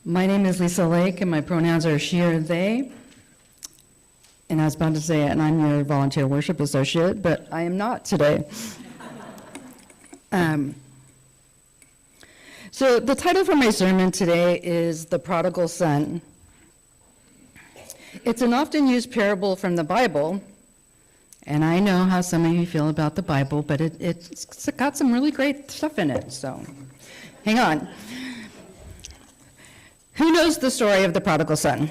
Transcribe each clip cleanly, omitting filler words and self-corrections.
My name is Lisa Lake, and my pronouns are she or they. And I was about to say, and I'm your volunteer worship associate, but I am not today. So the title for my sermon today is The Prodigal Son. It's an often used parable from the Bible, and I know how some of you feel about the Bible, but it's got some really great stuff in it, so hang on. Who knows the story of the prodigal son?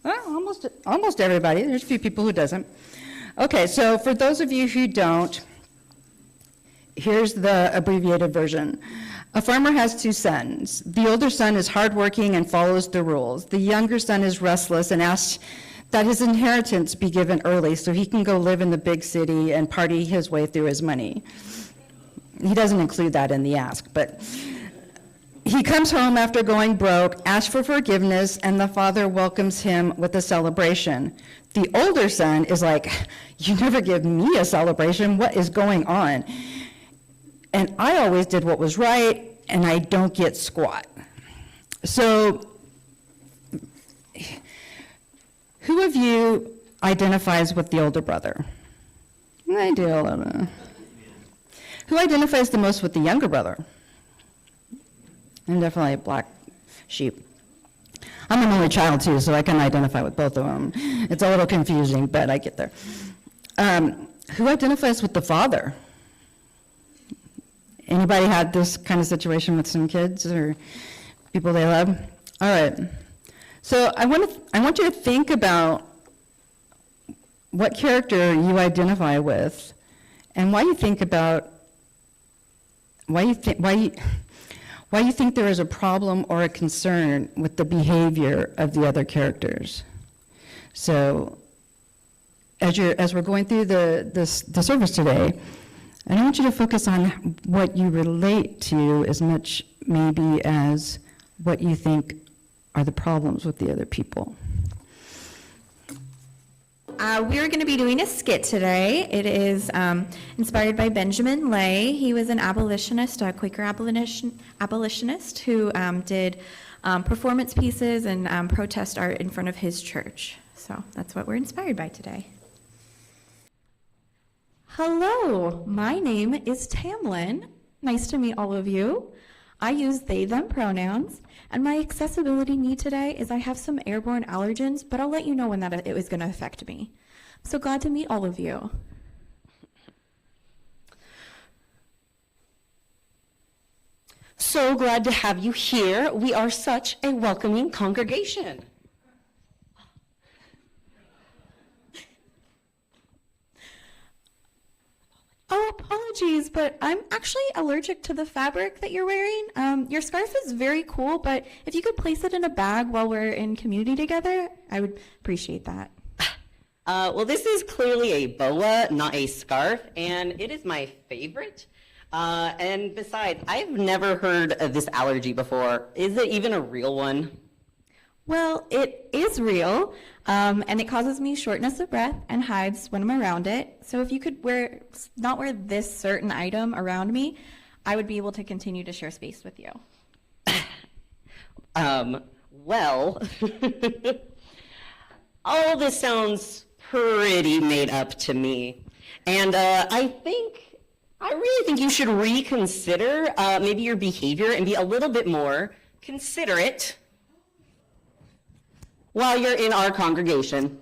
Well, almost everybody. There's a few people who doesn't. Okay, so for those of you who don't, here's the abbreviated version. A farmer has two sons. The older son is hardworking and follows the rules. The younger son is restless and asks that his inheritance be given early so he can go live in the big city and party his way through his money. He doesn't include that in the ask, but he comes home after going broke, asks for forgiveness, and the father welcomes him with a celebration. The older son is like, "You never give me a celebration. What is going on? And I always did what was right, and I don't get squat." So, who of you identifies with the older brother? I do a little bit. Who identifies the most with the younger brother? I'm definitely a black sheep. I'm an only child too, so I can identify with both of them. It's a little confusing, but I get there. Who identifies with the father? Anybody had this kind of situation with some kids or people they love? All right. So I want you to think about what character you identify with, and why you think there is a problem or a concern with the behavior of the other characters. So as we're going through the service today, I want you to focus on what you relate to as much maybe as what you think are the problems with the other people. We are going to be doing a skit today. It is inspired by Benjamin Lay. He was an abolitionist, a Quaker abolitionist who did performance pieces and protest art in front of his church. So that's what we're inspired by today. Hello, my name is Tamlin. Nice to meet all of you. I use they, them pronouns, and my accessibility need today is I have some airborne allergens, but I'll let you know when it is going to affect me. I'm so glad to meet all of you. So glad to have you here. We are such a welcoming congregation. Oh, apologies, but I'm actually allergic to the fabric that you're wearing. Your scarf is very cool, but if you could place it in a bag while we're in community together, I would appreciate that. Well, this is clearly a boa, not a scarf, and it is my favorite. And besides, I've never heard of this allergy before. Is it even a real one? Well, it is real, and it causes me shortness of breath and hives when I'm around it. So if you could not wear this certain item around me, I would be able to continue to share space with you. Well, all this sounds pretty made up to me. And I really think you should reconsider maybe your behavior and be a little bit more considerate while you're in our congregation.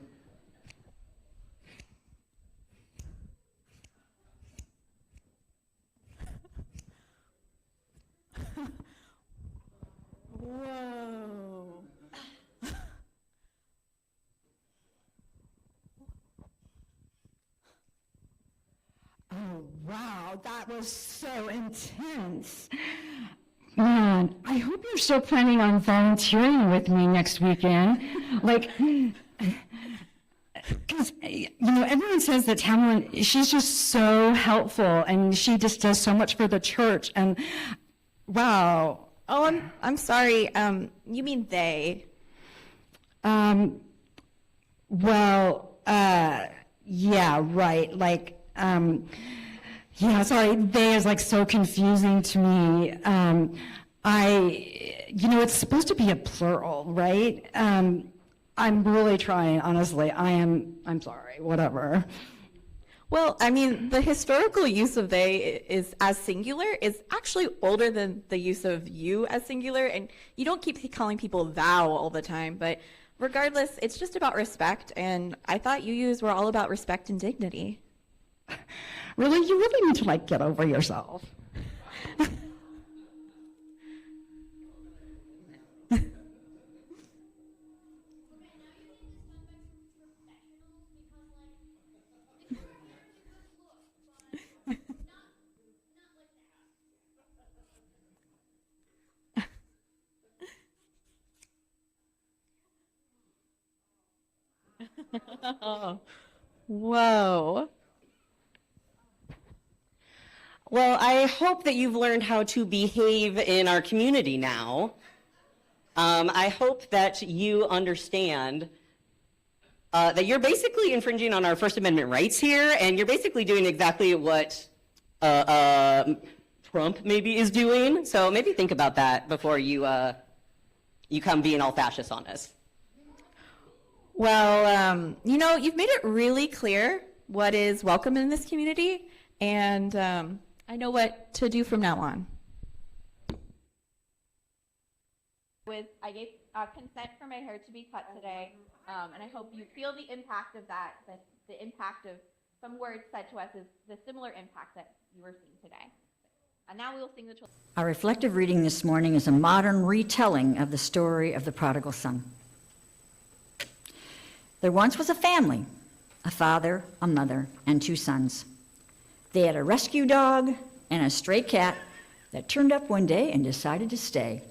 Whoa. Oh, wow, that was so intense. Man, I hope you're still planning on volunteering with me next weekend. Because, everyone says that Tamlin, she's just so helpful, and she just does so much for the church, and wow. Oh, I'm sorry. You mean they? Yeah, right. Yeah, sorry, they is so confusing to me. it's supposed to be a plural, right? I'm really trying, honestly. I'm sorry, whatever. Well, I mean, the historical use of they is as singular is actually older than the use of you as singular, and you don't keep calling people thou all the time, but regardless, it's just about respect, and I thought yous were all about respect and dignity. Really? You really need to, get over yourself. Whoa. Well, I hope that you've learned how to behave in our community now. I hope that you understand that you're basically infringing on our First Amendment rights here, and you're basically doing exactly what Trump maybe is doing. So maybe think about that before you come being all fascist on us. Well, you've made it really clear what is welcome in this community, and I know what to do from now on. I gave consent for my hair to be cut today, and I hope you feel the impact of that, the impact of some words said to us is the similar impact that you were seeing today. And now we will sing the children. Our reflective reading this morning is a modern retelling of the story of the prodigal son. There once was a family, a father, a mother, and 2 sons. They had a rescue dog and a stray cat that turned up one day and decided to stay.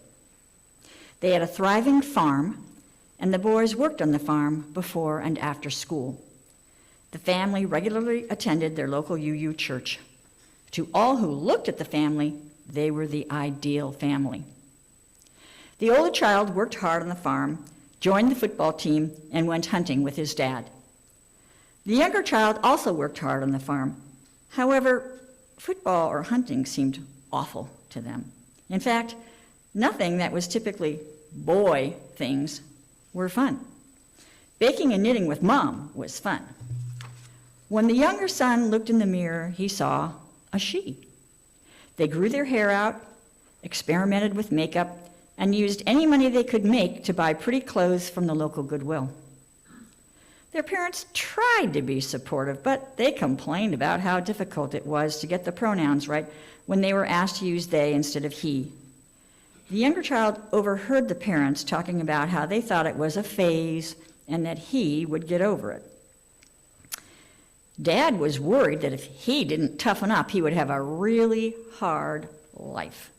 They had a thriving farm, and the boys worked on the farm before and after school. The family regularly attended their local UU church. To all who looked at the family, they were the ideal family. The older child worked hard on the farm, joined the football team, and went hunting with his dad. The younger child also worked hard on the farm. However, football or hunting seemed awful to them. In fact, nothing that was typically boy things were fun. Baking and knitting with Mom was fun. When the younger son looked in the mirror, he saw a she. They grew their hair out, experimented with makeup, and used any money they could make to buy pretty clothes from the local Goodwill. Their parents tried to be supportive, but they complained about how difficult it was to get the pronouns right when they were asked to use they instead of he. The younger child overheard the parents talking about how they thought it was a phase and that he would get over it. Dad was worried that if he didn't toughen up, he would have a really hard life.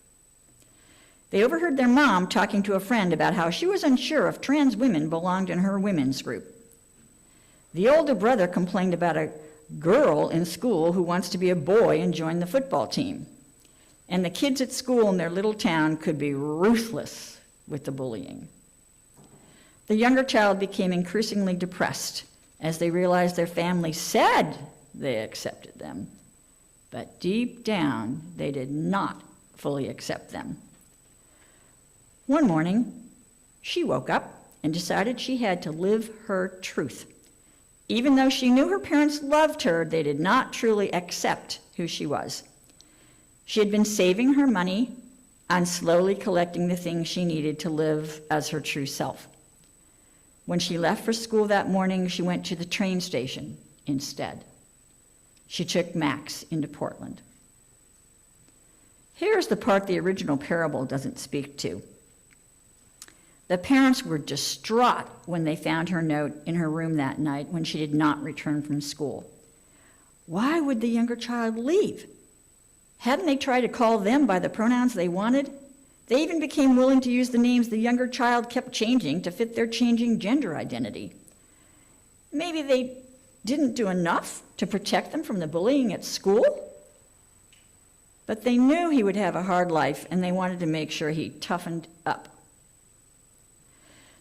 They overheard their mom talking to a friend about how she was unsure if trans women belonged in her women's group. The older brother complained about a girl in school who wants to be a boy and join the football team. And the kids at school in their little town could be ruthless with the bullying. The younger child became increasingly depressed as they realized their family said they accepted them, but deep down they did not fully accept them. One morning, she woke up and decided she had to live her truth. Even though she knew her parents loved her, they did not truly accept who she was. She had been saving her money and slowly collecting the things she needed to live as her true self. When she left for school that morning, she went to the train station instead. She took Max into Portland. Here's the part the original parable doesn't speak to. The parents were distraught when they found her note in her room that night when she did not return from school. Why would the younger child leave? Hadn't they tried to call them by the pronouns they wanted? They even became willing to use the names the younger child kept changing to fit their changing gender identity. Maybe they didn't do enough to protect them from the bullying at school? But they knew he would have a hard life, and they wanted to make sure he toughened up.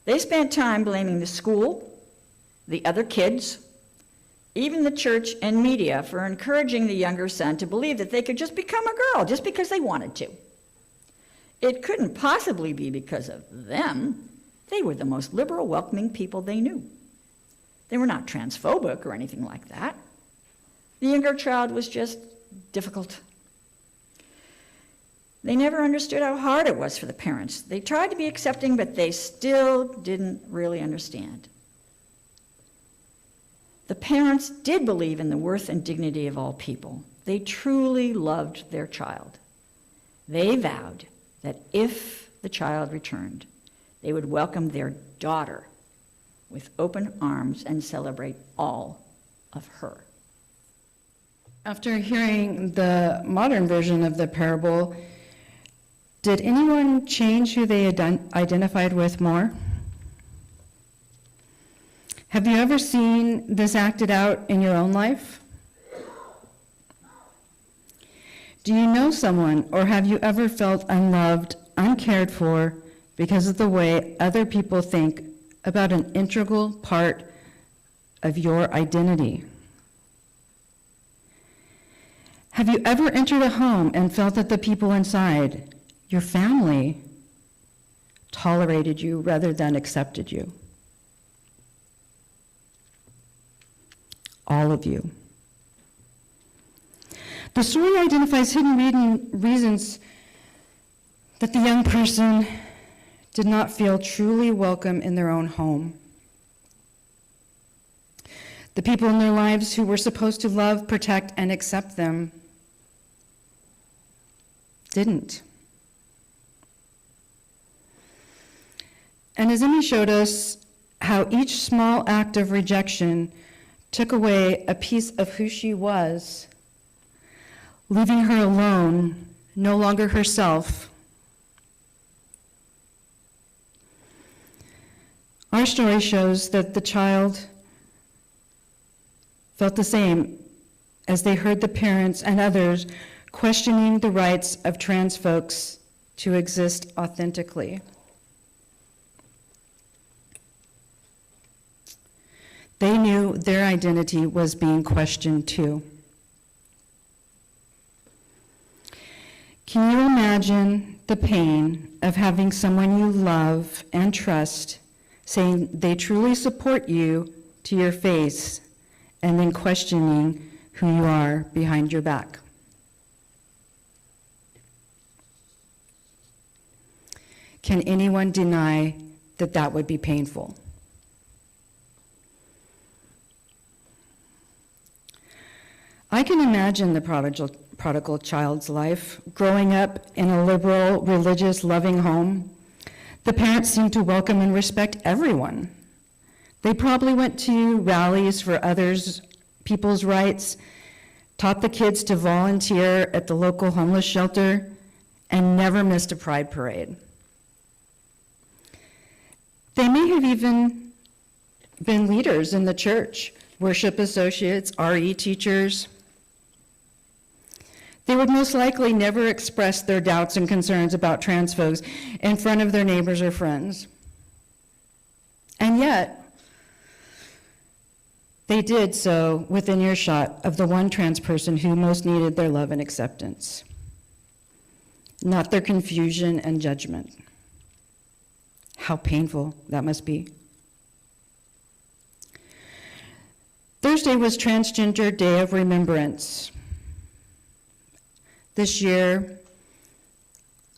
They spent time blaming the school, the other kids, even the church and media for encouraging the younger son to believe that they could just become a girl just because they wanted to. It couldn't possibly be because of them. They were the most liberal, welcoming people they knew. They were not transphobic or anything like that. The younger child was just difficult. They never understood how hard it was for the parents. They tried to be accepting, but they still didn't really understand. The parents did believe in the worth and dignity of all people. They truly loved their child. They vowed that if the child returned, they would welcome their daughter with open arms and celebrate all of her. After hearing the modern version of the parable, did anyone change who they identified with more? Have you ever seen this acted out in your own life? Do you know someone, or have you ever felt unloved, uncared for, because of the way other people think about an integral part of your identity? Have you ever entered a home and felt that the people inside, your family, tolerated you rather than accepted you? All of you. The story identifies hidden reasons that the young person did not feel truly welcome in their own home. The people in their lives who were supposed to love, protect, and accept them didn't. And as Emmy showed us, how each small act of rejection took away a piece of who she was, leaving her alone, no longer herself. Our story shows that the child felt the same as they heard the parents and others questioning the rights of trans folks to exist authentically. They knew their identity was being questioned too. Can you imagine the pain of having someone you love and trust saying they truly support you to your face and then questioning who you are behind your back? Can anyone deny that that would be painful? I can imagine the prodigal child's life. Growing up in a liberal, religious, loving home, the parents seemed to welcome and respect everyone. They probably went to rallies for others, people's rights, taught the kids to volunteer at the local homeless shelter, and never missed a pride parade. They may have even been leaders in the church, worship associates, RE teachers. They would most likely never express their doubts and concerns about trans folks in front of their neighbors or friends. And yet, they did so within earshot of the one trans person who most needed their love and acceptance, not their confusion and judgment. How painful that must be. Thursday was Transgender Day of Remembrance. This year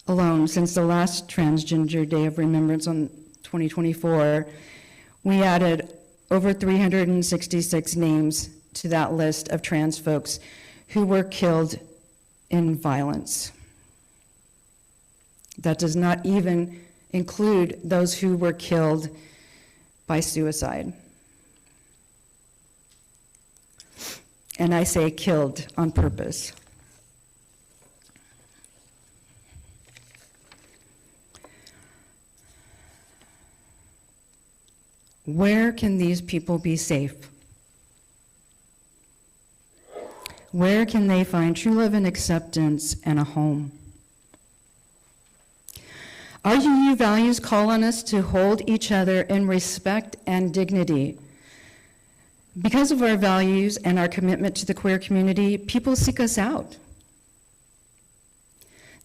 alone, since the last Transgender Day of Remembrance on 2024, we added over 366 names to that list of trans folks who were killed in violence. That does not even include those who were killed by suicide. And I say killed on purpose. Where can these people be safe? Where can they find true love and acceptance and a home? Our UU values call on us to hold each other in respect and dignity. Because of our values and our commitment to the queer community, people seek us out.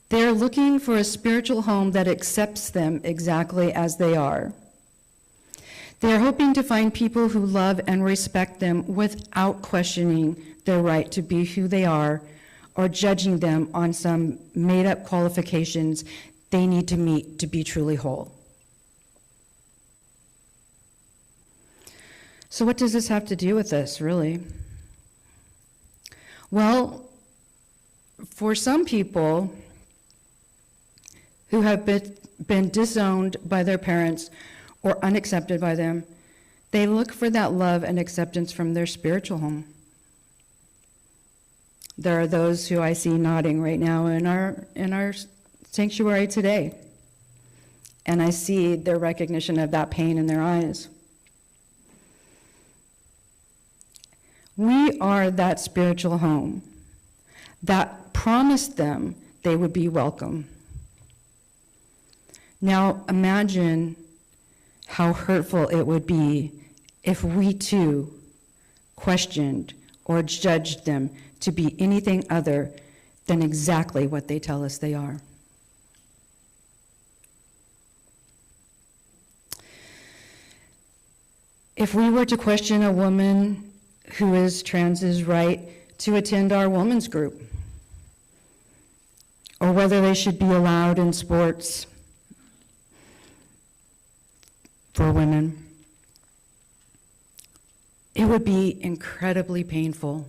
They're looking for a spiritual home that accepts them exactly as they are. They're hoping to find people who love and respect them without questioning their right to be who they are or judging them on some made-up qualifications they need to meet to be truly whole. So what does this have to do with this, really? Well, for some people who have been disowned by their parents or unaccepted by them, they look for that love and acceptance from their spiritual home. There are those who I see nodding right now in our sanctuary today, and I see their recognition of that pain in their eyes. We are that spiritual home that promised them they would be welcome. Now imagine how hurtful it would be if we too questioned or judged them to be anything other than exactly what they tell us they are. If we were to question a woman who is trans's right to attend our women's group, or whether they should be allowed in sports for women, it would be incredibly painful.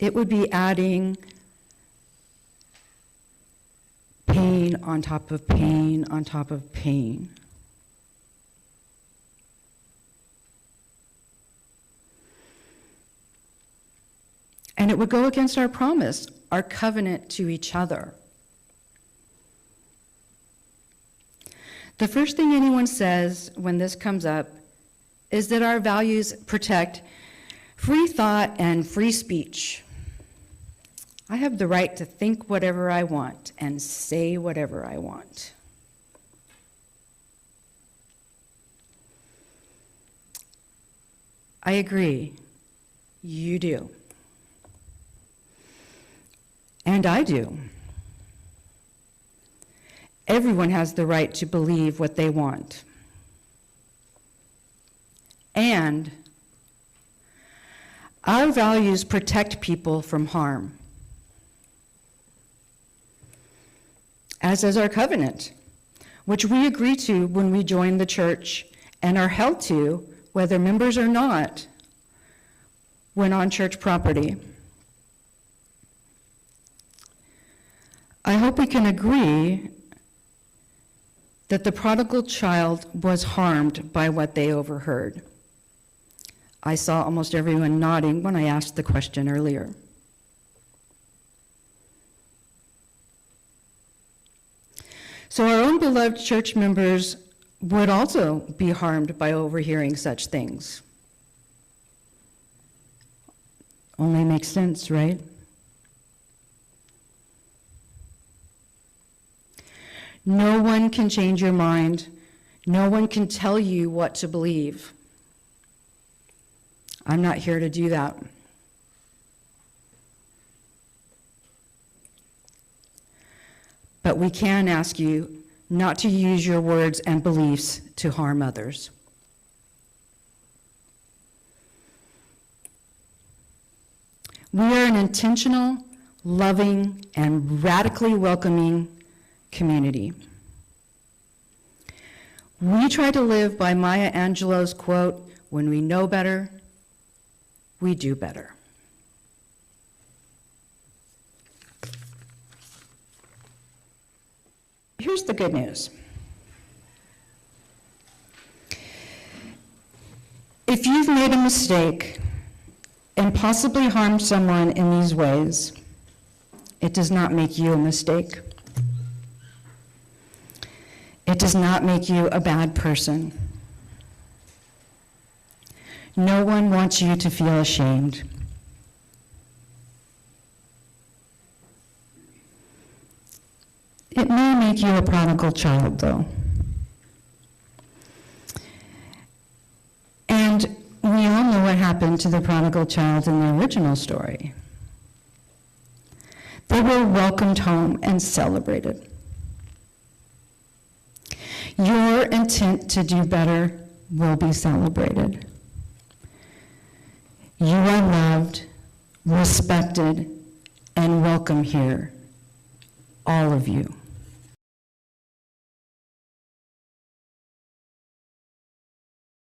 It would be adding pain on top of pain on top of pain. And it would go against our promise, our covenant to each other. The first thing anyone says when this comes up is that our values protect free thought and free speech. I have the right to think whatever I want and say whatever I want. I agree. You do. And I do. Everyone has the right to believe what they want. And our values protect people from harm, as does our covenant, which we agree to when we join the church and are held to, whether members or not, when on church property. I hope we can agree that the prodigal child was harmed by what they overheard. I saw almost everyone nodding when I asked the question earlier. So our own beloved church members would also be harmed by overhearing such things. Only makes sense, right? No one can change your mind. No one can tell you what to believe. I'm not here to do that. But we can ask you not to use your words and beliefs to harm others. We are an intentional, loving, and radically welcoming community. We try to live by Maya Angelou's quote, "When we know better, we do better." Here's the good news. If you've made a mistake and possibly harmed someone in these ways, it does not make you a mistake. It does not make you a bad person. No one wants you to feel ashamed. It may make you a prodigal child, though. And we all know what happened to the prodigal child in the original story. They were welcomed home and celebrated. Your intent to do better will be celebrated. You are loved, respected, and welcome here, all of you.